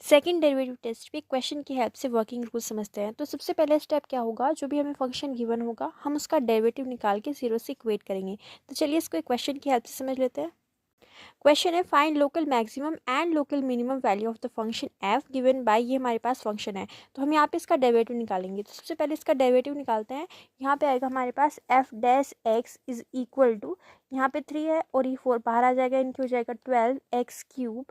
Second derivative test पे question की help से वर्किंग रूल समझते हैं। तो सबसे पहला स्टेप क्या होगा, जो भी हमें फंक्शन गिवन होगा हम उसका डेरिवेटिव निकाल के जीरो से इक्वेट करेंगे। तो चलिए इसको एक क्वेश्चन की हेल्प से समझ लेते हैं। क्वेश्चन है find local maximum and local minimum value of the function F given by, ये हमारे पास फंक्शन है। तो हम यहाँ पे इसका डेरिवेटिव निकालेंगे। तो सबसे पहले इसका डेरिवेटिव निकालते हैं। यहाँ पे आएगा हमारे पास F dash X is equal to, यहाँ पे 3 है और ये 4 बाहर आ जाएगा, इनकी हो जाएगा 12x³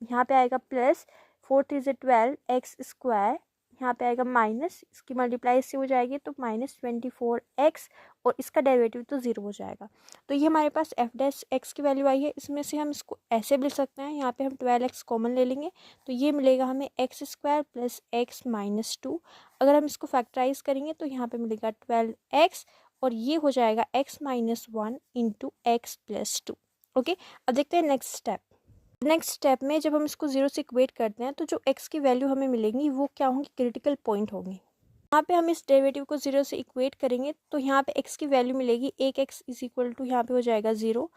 यहाँ पे आएगा प्लस 4 3 से 12x², यहाँ पे आएगा माइनस, इसकी मल्टीप्लाई इससे हो जाएगी तो -24x और इसका डेरिवेटिव तो 0 हो जाएगा। तो ये हमारे पास एफ डैश एक्स की वैल्यू आई है। इसमें से हम इसको ऐसे भी लिख सकते हैं, यहाँ पे हम 12x कॉमन ले लेंगे तो ये मिलेगा हमें x² प्लस x माइनस 2। अगर हम इसको फैक्टराइज करेंगे तो यहाँ पे मिलेगा 12x और ये हो जाएगा x minus 1 into x plus 2। Okay, अब देखते हैं नेक्स्ट स्टेप। नेक्स्ट स्टेप में जब हम इसको जीरो से इक्वेट करते हैं तो जो x की वैल्यू हमें मिलेंगी वो क्या होंगी, क्रिटिकल पॉइंट होंगी। यहाँ पे हम इस डेरिवेटिव को जीरो से इक्वेट करेंगे तो यहाँ पे x की वैल्यू मिलेगी 1x इज इक्वल टू, यहाँ पे हो जाएगा 0,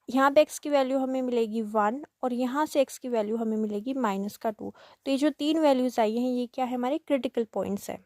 यहाँ पे x की वैल्यू हमें मिलेगी 1 और यहाँ से x की वैल्यू हमें मिलेगी -2। तो ये जो 3 वैल्यूज आई हैं ये क्या है, हमारे क्रिटिकल पॉइंट्स है।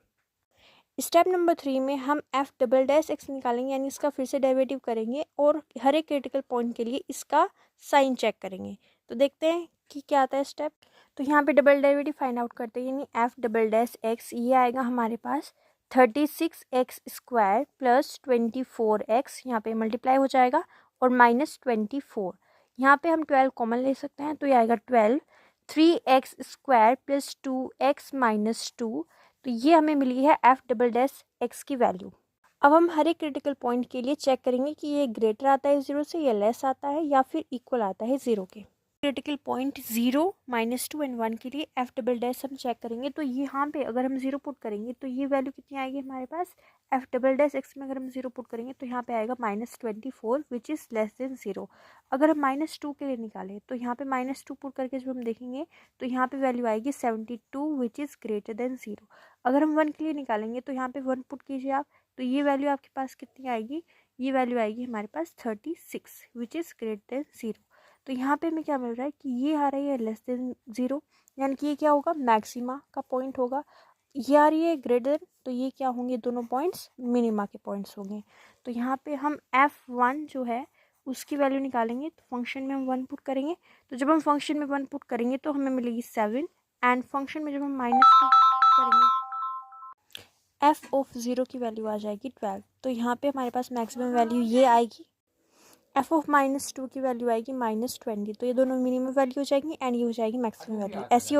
स्टेप नंबर 3 में हम एफ डबल डैश एक्स निकालेंगे, यानी इसका फिर से डेरिवेटिव करेंगे और हर एक क्रिटिकल पॉइंट के लिए इसका साइन चेक करेंगे। तो देखते हैं कि क्या आता है स्टेप। तो यहाँ पे डबल डेरिवेटिव फाइंड आउट करते हैं, यानी एफ डबल डैश एक्स ये आएगा हमारे पास 36x² प्लस 24x, यहाँ पे मल्टीप्लाई हो जाएगा और -24, यहाँ पे हम 12 कॉमन ले सकते हैं तो ये आएगा 12 3x² प्लस 2x माइनस 2। तो ये हमें मिली है एफ डबल डैश एक्स की वैल्यू। अब हम हर एक क्रिटिकल पॉइंट के लिए चेक करेंगे कि ये ग्रेटर आता है 0 से या लेस आता है या फिर इक्वल आता है 0 के। क्रिटिकल पॉइंट 0, -2 एंड 1 के लिए एफ डबल डैश हम चेक करेंगे। तो यहाँ पे अगर हम 0 पुट करेंगे तो ये वैल्यू कितनी आएगी हमारे पास, एफ डबल डैश एक्स में अगर हम 0 पुट करेंगे तो यहाँ पे आएगा -24 विच इज़ लेस देन 0। अगर हम -2 के लिए निकालें तो यहाँ पे -2 पुट करके जब हम देखेंगे तो यहाँ पे वैल्यू आएगी 72 विच इज़ ग्रेटर देन 0। अगर हम 1 के लिए निकालेंगे तो यहाँ पे 1 पुट कीजिए आप, तो ये वैल्यू आपके पास कितनी आएगी, ये वैल्यू आएगी हमारे पास 36 विच इज़ ग्रेटर देन 0। तो यहाँ पे हमें क्या मिल रहा है कि ये आ रही है लेस देन 0, यानी कि ये क्या होगा, मैक्सिमा का पॉइंट होगा। ये आ रही है ग्रेटर, तो ये क्या होंगे, दोनों पॉइंट्स मिनिमा के पॉइंट्स होंगे। तो यहाँ पे हम f1 जो है उसकी वैल्यू निकालेंगे तो फंक्शन में हम 1 पुट करेंगे। तो जब हम फंक्शन में 1 पुट करेंगे तो हमें मिलेगी 7 एंड फंक्शन में जब हम -2 करेंगे f ऑफ 0 की वैल्यू आ जाएगी 12। तो यहाँ पे हमारे पास मैक्सिमम वैल्यू ये आएगी, f ऑफ -2 की वैल्यू आएगी -20। तो ये दोनों मिनिमम वैल्यू हो जाएगी एंड ये हो जाएगी मैक्सिमम वैल्यू। ऐसी